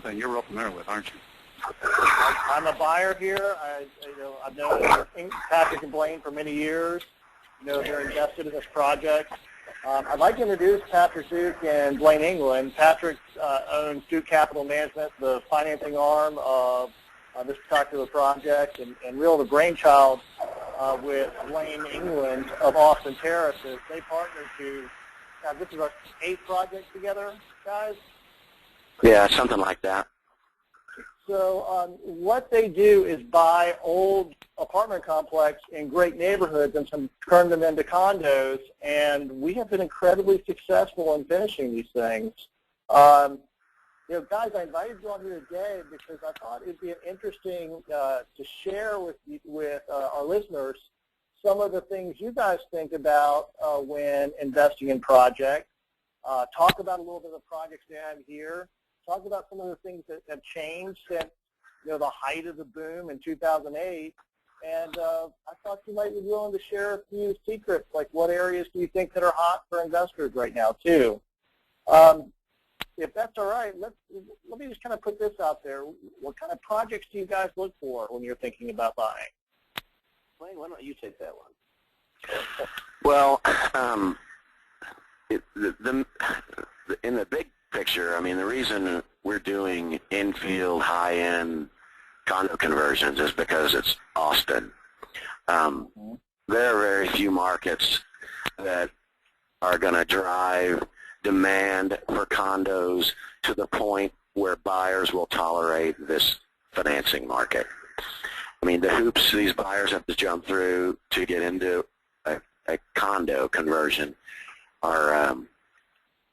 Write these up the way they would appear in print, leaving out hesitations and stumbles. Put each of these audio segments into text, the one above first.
something you're real familiar with, aren't you? I'm a buyer here. I've known Patrick and Blaine for many years. They're invested in this project. I'd like to introduce Patrick Duke and Blaine England. Patrick owns Duke Capital Management, the financing arm of this particular project, and really the brainchild with Blaine England of Austin Terraces. They partnered to, this is our 8th project together, guys? Yeah, something like that. So what they do is buy old apartment complexes in great neighborhoods and turn them into condos, and we have been incredibly successful in finishing these things. Guys, I invited you on here today because I thought it would be interesting to share with our listeners some of the things you guys think about when investing in projects. Talk about a little bit of the projects they have here. Talk about some of the things that have changed since the height of the boom in 2008. And I thought you might be willing to share a few secrets, like what areas do you think that are hot for investors right now, too? If that's all right, let me just kind of put this out there. What kind of projects do you guys look for when you're thinking about buying? Blaine, why don't you take that one? Well, in the big picture, I mean, the reason we're doing infield, high-end condo conversions is because it's Austin. There are very few markets that are going to drive demand for condos to the point where buyers will tolerate this financing market. I mean, the hoops these buyers have to jump through to get into a condo conversion are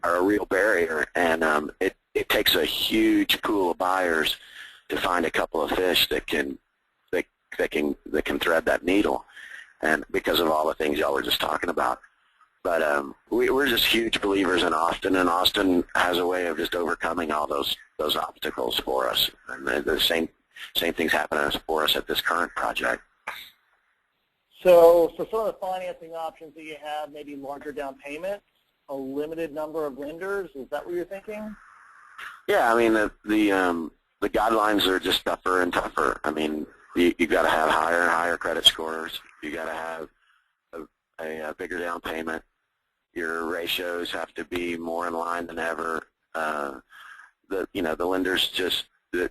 a real barrier, and it takes a huge pool of buyers to find a couple of fish that can thread that needle, and because of all the things y'all were just talking about. But we're just huge believers in Austin, and Austin has a way of just overcoming all those obstacles for us. And the same things happen for us at this current project. So some of the financing options that you have, maybe larger down payments, a limited number of lenders. Is that what you're thinking? Yeah, I mean the guidelines are just tougher and tougher. I mean, you got to have higher and higher credit scores. You got to have a bigger down payment. Your ratios have to be more in line than ever. The lenders just they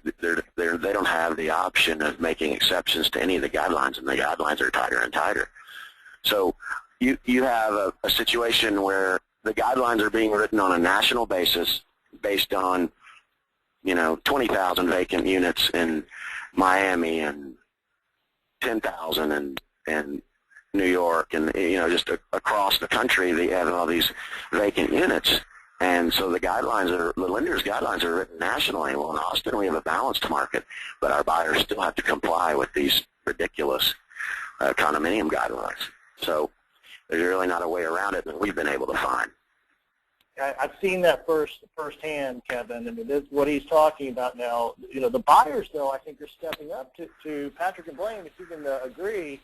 don't have the option of making exceptions to any of the guidelines, and the guidelines are tighter and tighter. So you have a situation where the guidelines are being written on a national basis based on 20,000 vacant units in Miami and 10,000 in New York, and just across the country they have all these vacant units, and so the lenders' guidelines are written nationally. Well, in Austin we have a balanced market, but our buyers still have to comply with these ridiculous condominium guidelines. So there's really not a way around it that we've been able to find. I've seen that firsthand, Kevin. I mean, this is what he's talking about now. The buyers, though, I think are stepping up to Patrick and Blaine, if you can agree.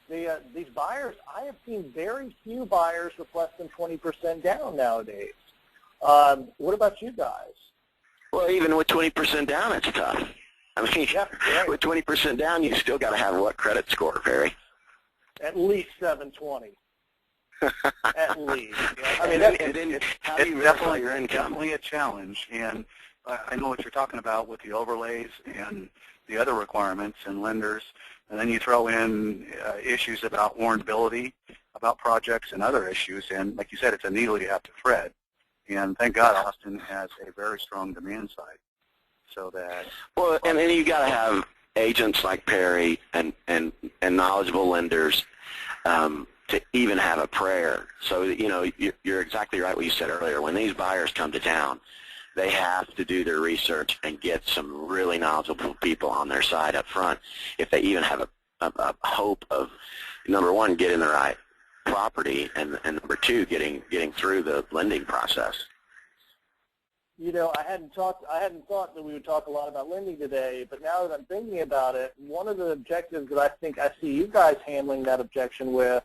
These buyers, I have seen very few buyers with less than 20% down nowadays. What about you guys? Well, even with 20% down, it's tough. I mean, yeah, right. With 20% down, you still got to have what credit score, Perry? At least 720. At least. Yeah. I mean, it's definitely a challenge, and I know what you're talking about with the overlays and the other requirements and lenders, and then you throw in issues about warrantability, about projects and other issues, and like you said, it's a needle you have to thread. And thank God Austin has a very strong demand side, so that. Well, and then you got to have agents like Perry and knowledgeable lenders to even have a prayer. So you're exactly right what you said earlier. When these buyers come to town, they have to do their research and get some really knowledgeable people on their side up front if they even have a hope of, number one, getting the right property, and number two, getting through the lending process. I hadn't thought that we would talk a lot about lending today, but now that I'm thinking about it, one of the objectives that I think I see you guys handling that objection with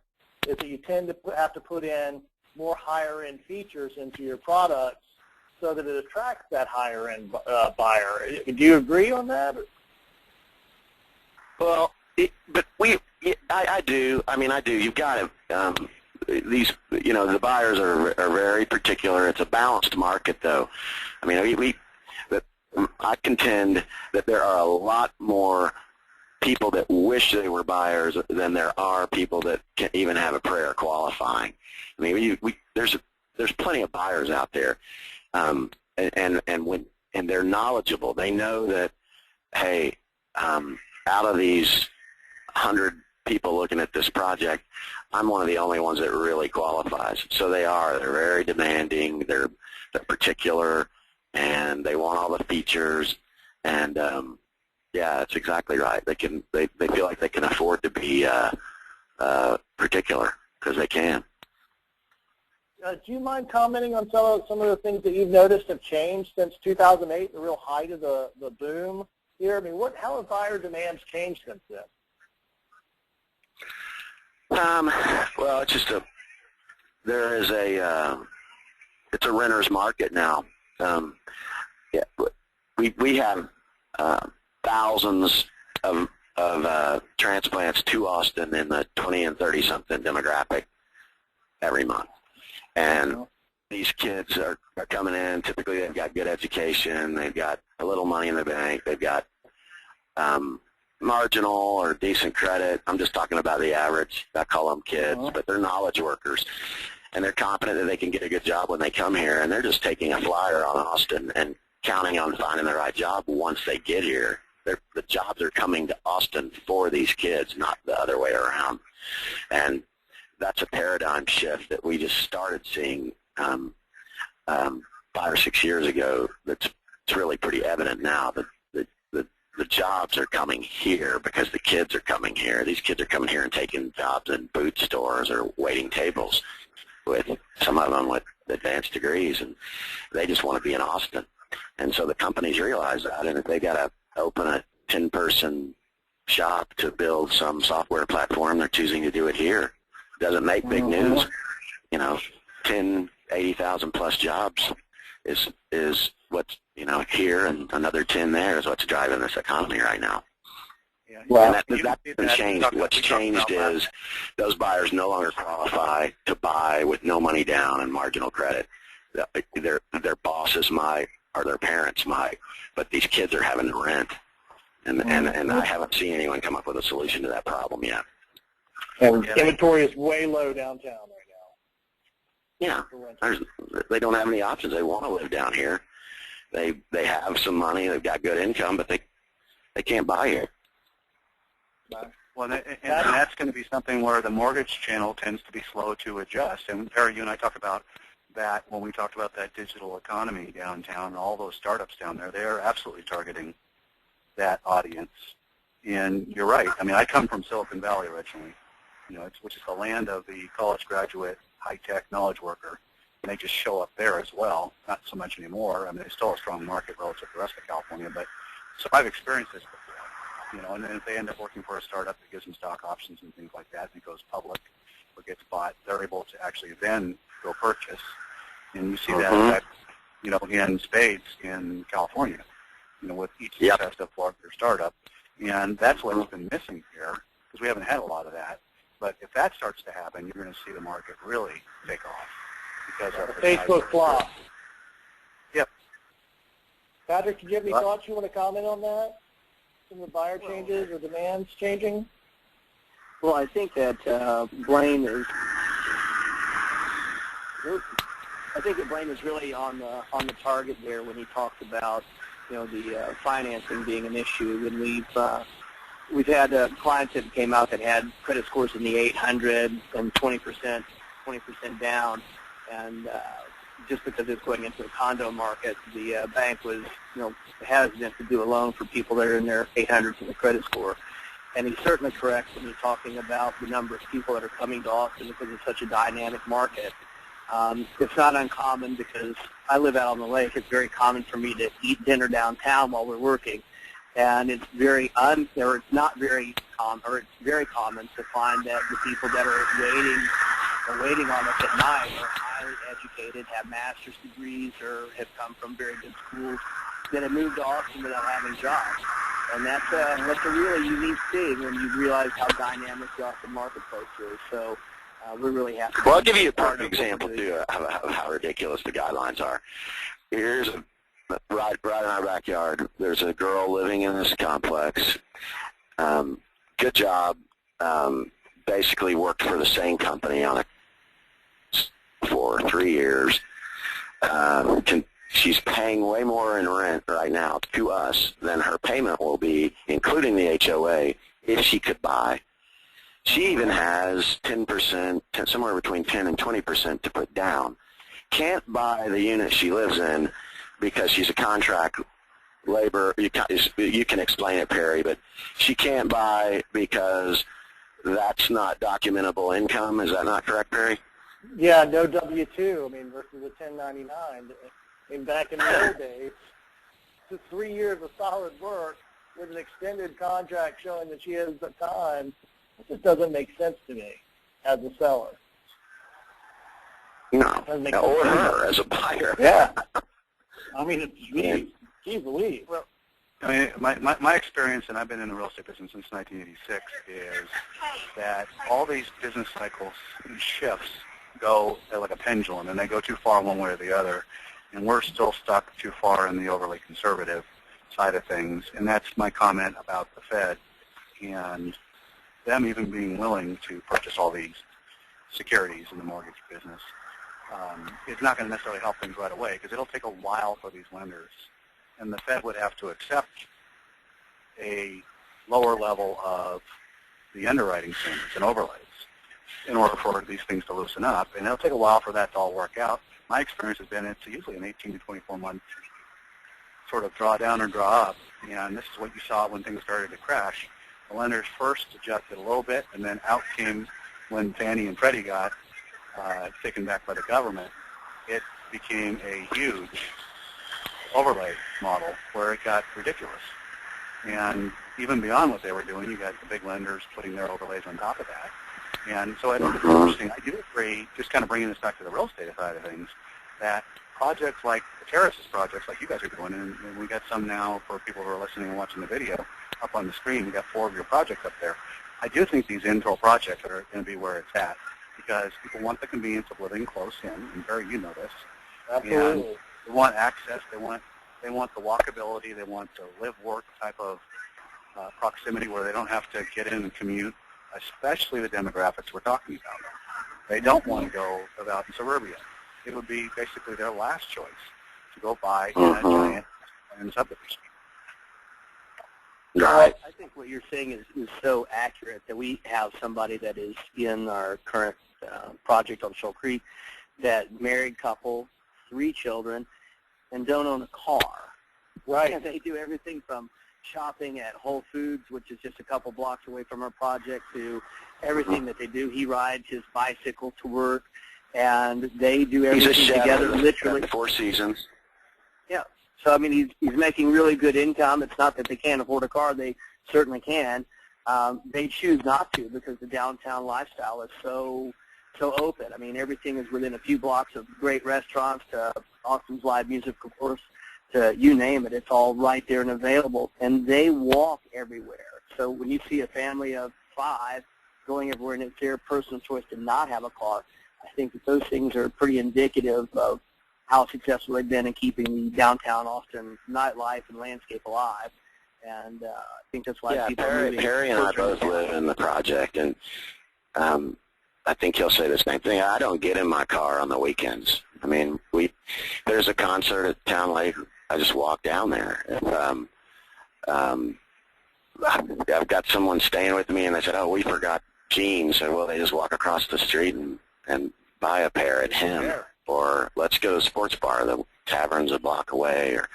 is that you tend to have to put in more higher-end features into your products so that it attracts that higher end buyer. Do you agree on that? Well, I do. I mean, I do. You've got to. These, the buyers are very particular. It's a balanced market, though. I mean, I contend that there are a lot more people that wish they were buyers than there are people that can even have a prayer qualifying. I mean, there's plenty of buyers out there, and they're knowledgeable. They know that, hey, out of these 100 people looking at this project, I'm one of the only ones that really qualifies. So they're very demanding. They're particular, and they want all the features. And yeah, that's exactly right. They feel like they can afford to be particular because they can. Do you mind commenting on some of the things that you've noticed have changed since 2008, the real height of the boom here? I mean, how have buyer demands changed since then? Well, it's just it's a renter's market now. Yeah, we have thousands of transplants to Austin in the 20 and 30 something demographic every month, and these kids are coming in. Typically, they've got good education, they've got a little money in the bank, they've got marginal or decent credit. I'm just talking about the average. I call them kids, but they're knowledge workers, and they're confident that they can get a good job when they come here, and they're just taking a flyer on Austin and counting on finding the right job once they get here. The jobs are coming to Austin for these kids, not the other way around. And that's a paradigm shift that we just started seeing 5 or 6 years ago. It's really pretty evident now that the jobs are coming here because the kids are coming here. These kids are coming here and taking jobs in boot stores or waiting tables, with some of them with advanced degrees, and they just want to be in Austin. And so the companies realize that, and if they got to open a 10-person shop to build some software platform, they're choosing to do it here. Doesn't make big news. 10, 80,000 plus jobs is what's here, and another 10 there is what's driving this economy right now. Yeah. Well, that's been changed. What's changed is those buyers no longer qualify to buy with no money down and marginal credit. Their bosses might, or their parents might, but these kids are having to rent, and I haven't seen anyone come up with a solution to that problem yet. And inventory is way low downtown right now. Yeah, they don't have any options. They want to live down here. They have some money, they've got good income, but they can't buy here. Well, and that's going to be something where the mortgage channel tends to be slow to adjust. And Terry, you and I talked about that when we talked about that digital economy downtown, all those startups down there. They're absolutely targeting that audience. And you're right. I mean, I come from Silicon Valley originally, which is the land of the college graduate, high-tech knowledge worker. And they just show up there as well. Not so much anymore. I mean, it's still a strong market relative to the rest of California. But so I've experienced this before. And then if they end up working for a startup that gives them stock options and things like that, and it goes public or gets bought, they're able to actually then go purchase. And you see that effect, in spades in California, with each successive larger startup. And that's what's been missing here, because we haven't had a lot of that. But if that starts to happen, you're going to see the market really take off. Because of Facebook flop. Yep. Patrick, did you have any thoughts you want to comment on that? Some of the buyer changes or demands changing? Well, I think that Blaine is really on the target there when he talks about the financing being an issue. And we've had clients that came out that had credit scores in the 800 and 20% down, and just because it's going into the condo market, the bank was hesitant to do a loan for people that are in their 800s in the credit score. And he's certainly correct when he's talking about the number of people that are coming to Austin because it's such a dynamic market. It's not uncommon because I live out on the lake. It's very common for me to eat dinner downtown while we're working, and it's very it's very common to find that the people that are waiting are waiting on us at night are highly educated, have master's degrees, or have come from very good schools that have moved to Austin without having jobs. And that's a really unique thing when you realize how dynamic the Austin marketplace is. So we're really happy. Well, I'll give you a perfect example, too, of how ridiculous the guidelines are. Here's right in our backyard. There's a girl living in this complex. Good job. Basically worked for the same company for 3 years. She's paying way more in rent right now to us than her payment will be, including the HOA, if she could buy. She even has 10%, somewhere between 10 and 20% to put down. Can't buy the unit she lives in because she's a contract labor. You can explain it, Perry, but she can't buy because that's not documentable income. Is that not correct, Perry? Yeah, no W-2. I mean, versus a 1099. I mean, back in the old days, just 3 years of solid work with an extended contract showing that she has the time. It just doesn't make sense to me as a seller. No, or her as a buyer. Yeah. I mean, it's geez. Well, I mean, my experience, and I've been in the real estate business since 1986, is that all these business cycles and shifts go like a pendulum, and they go too far one way or the other, and we're still stuck too far in the overly conservative side of things, and that's my comment about the Fed and them even being willing to purchase all these securities in the mortgage business. It's not going to necessarily help things right away because it'll take a while for these lenders, and the Fed would have to accept a lower level of the underwriting standards and overlays in order for these things to loosen up, and it'll take a while for that to all work out. My experience has been it's usually an 18 to 24 month sort of draw down or draw up, and this is what you saw when things started to crash. The lenders first adjusted a little bit, and then out came when Fannie and Freddie got taken back by the government. It became a huge overlay model where it got ridiculous. And even beyond what they were doing, you got the big lenders putting their overlays on top of that. And so I think it's interesting. I do agree, just kind of bringing this back to the real estate side of things, that projects like the Terraces projects like you guys are doing, and we got some now for people who are listening and watching the video up on the screen. We got 4 of your projects up there. I do think these infill projects are going to be where it's at because people want the convenience of living close in, and Barry, you know this. Absolutely. And they want access. They want the walkability. They want the live-work type of proximity where they don't have to get in and commute, especially the demographics we're talking about. They don't want to go out in suburbia. It would be basically their last choice to go buy in a giant subdivision. Right. I think what you're saying is so accurate that we have somebody that is in our current project on Shoal Creek, that married couple, 3 children, and don't own a car. Right. And they do everything from shopping at Whole Foods, which is just a couple blocks away from our project, to everything that they do. He rides his bicycle to work, and they do everything together, literally. 4 Seasons. Yeah. So, I mean, he's making really good income. It's not that they can't afford a car. They certainly can. They choose not to because the downtown lifestyle is so open. I mean, everything is within a few blocks of great restaurants, to Austin's live music, of course, to you name it. It's all right there and available. And they walk everywhere. So when you see a family of 5 going everywhere and it's their personal choice to not have a car, I think that those things are pretty indicative of how successful they've been in keeping the downtown Austin nightlife and landscape alive. And I think that's why people are moving. Perry and I both live in the project, and I think he'll say the same thing. I don't get in my car on the weekends. I mean, there's a concert at Town Lake. I just walk down there. I've got someone staying with me, and they said, "Oh, we forgot jeans." And well, they just walk across the street and buy a pair at him. Or let's go to a sports bar. The tavern's a block away, or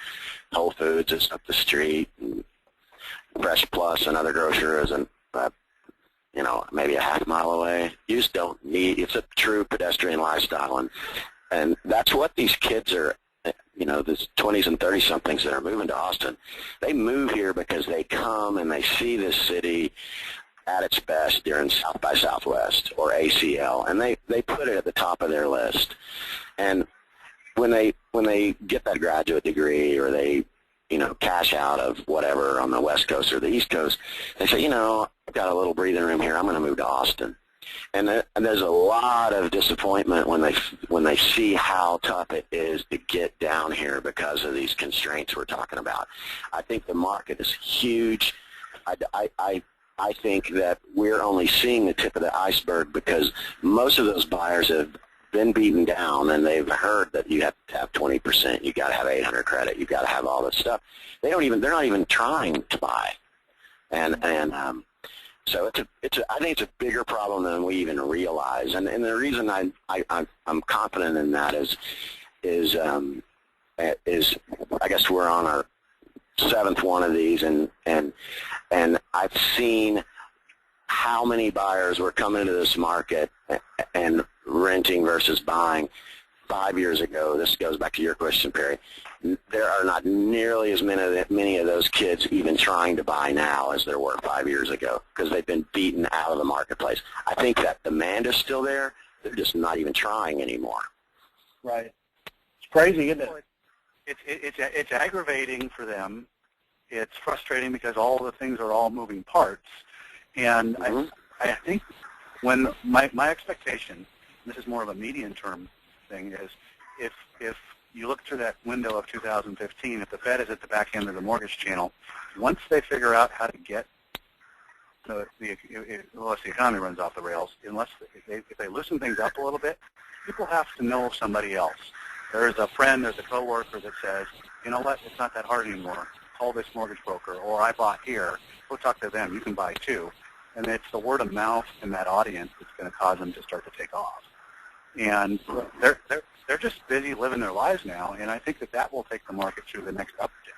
Whole Foods is up the street, and Fresh Plus, another grocer, is maybe a half mile away. You just don't need. It's a true pedestrian lifestyle, and that's what these kids are. These 20s and 30-somethings that are moving to Austin, they move here because they come and they see this city at its best during South by Southwest or ACL, and they put it at the top of their list. And when they get that graduate degree, or they cash out of whatever on the West Coast or the East Coast, they say, I've got a little breathing room here, I'm going to move to Austin. And there's a lot of disappointment when they see how tough it is to get down here because of these constraints we're talking about. I think the market is huge. I think that we're only seeing the tip of the iceberg because most of those buyers have been beaten down, and they've heard that you have to have 20%, you got to have 800 credit, you got to have all this stuff. They're not even trying to buy, and so I think it's a bigger problem than we even realize. And the reason I'm confident in that is I guess we're on our 7th one of these, and I've seen how many buyers were coming into this market and renting versus buying 5 years ago. This goes back to your question, Perry. There are not nearly as many of those kids even trying to buy now as there were 5 years ago because they've been beaten out of the marketplace. I think that demand is still there. They're just not even trying anymore. Right. It's crazy, isn't it? It's aggravating for them. It's frustrating because all the things are all moving parts. And I think when my expectation, this is more of a medium-term thing, is if you look through that window of 2015, if the Fed is at the back end of the mortgage channel, once they figure out how to get unless the economy runs off the rails, if they loosen things up a little bit, people have to know somebody else. There's a friend, there's a coworker that says, you know what, it's not that hard anymore. Call this mortgage broker, or I bought here. Go talk to them. You can buy too. And it's the word of mouth in that audience that's going to cause them to start to take off. And they're just busy living their lives now, and I think that will take the market through the next uptick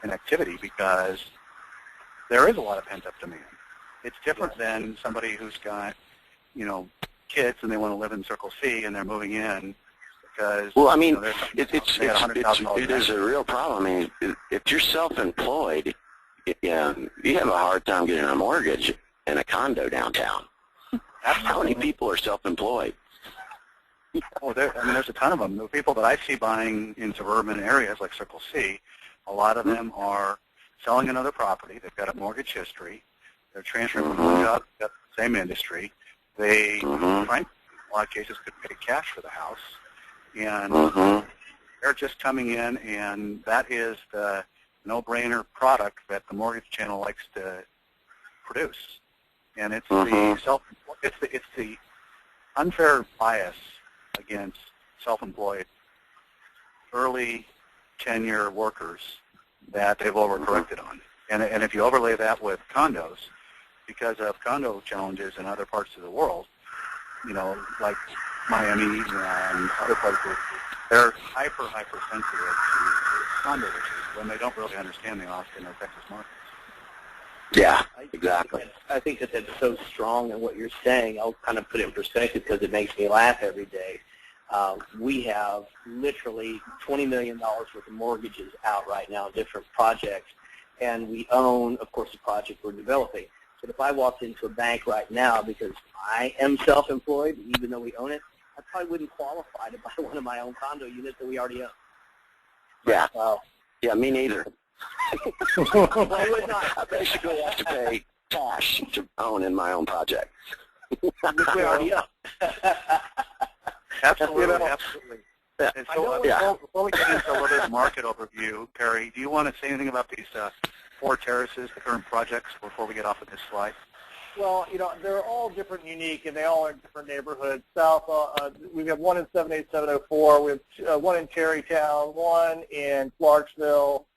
in activity because there is a lot of pent-up demand. It's different than somebody who's got, kids and they want to live in Circle C and they're moving in because, it is a real problem. I mean, if you're self-employed, you have a hard time getting a mortgage in a condo downtown. How many people are self-employed? Oh, there's a ton of them. The people that I see buying in suburban areas like Circle C, a lot of them are selling another property. They've got a mortgage history. They're transferring from one job to the same industry. They, frankly, in a lot of cases, could pay cash for the house. And they're just coming in, and that is the no-brainer product that the mortgage channel likes to produce. And it's it's the unfair bias against self-employed early tenure workers that they've overcorrected on. And if you overlay that with condos, because of condo challenges in other parts of the world, like Miami and other places, they're hyper sensitive to condo issues when they don't really understand the Austin or Texas markets. Yeah, exactly. I think that that's so strong in what you're saying. I'll kind of put it in perspective because it makes me laugh every day. We have literally $20 million worth of mortgages out right now, different projects, and we own, of course, the project we're developing. But if I walked into a bank right now, because I am self-employed, even though we own it, I probably wouldn't qualify to buy one of my own condo units that we already own. Yeah. Yeah, me neither. I would not. I basically have to pay cash to own in my own project. We already own. Absolutely. And so, before we get into a little bit of market overview, Perry, do you want to say anything about these 4 terraces, the current projects, before we get off of this slide? Well, they're all different and unique, and they all are in different neighborhoods. South, we have one in 78704, we have one in Tarrytown, one in Clarksville,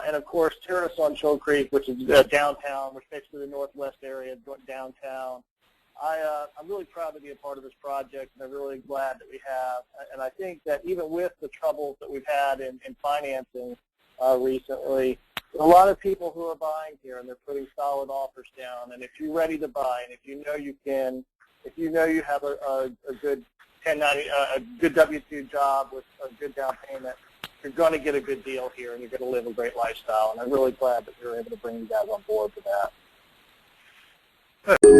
and of course Terrace on Shoal Creek, which is downtown, which takes to the northwest area, downtown. I'm really proud to be a part of this project, and I'm really glad that we have. And I think that even with the troubles that we've had in financing recently, there's a lot of people who are buying here, and they're putting solid offers down. And if you're ready to buy, and if you know you can, if you know you have a good 1090, a good W-2 job with a good down payment, you're going to get a good deal here, and you're going to live a great lifestyle. And I'm really glad that we were able to bring you guys on board for that. Good.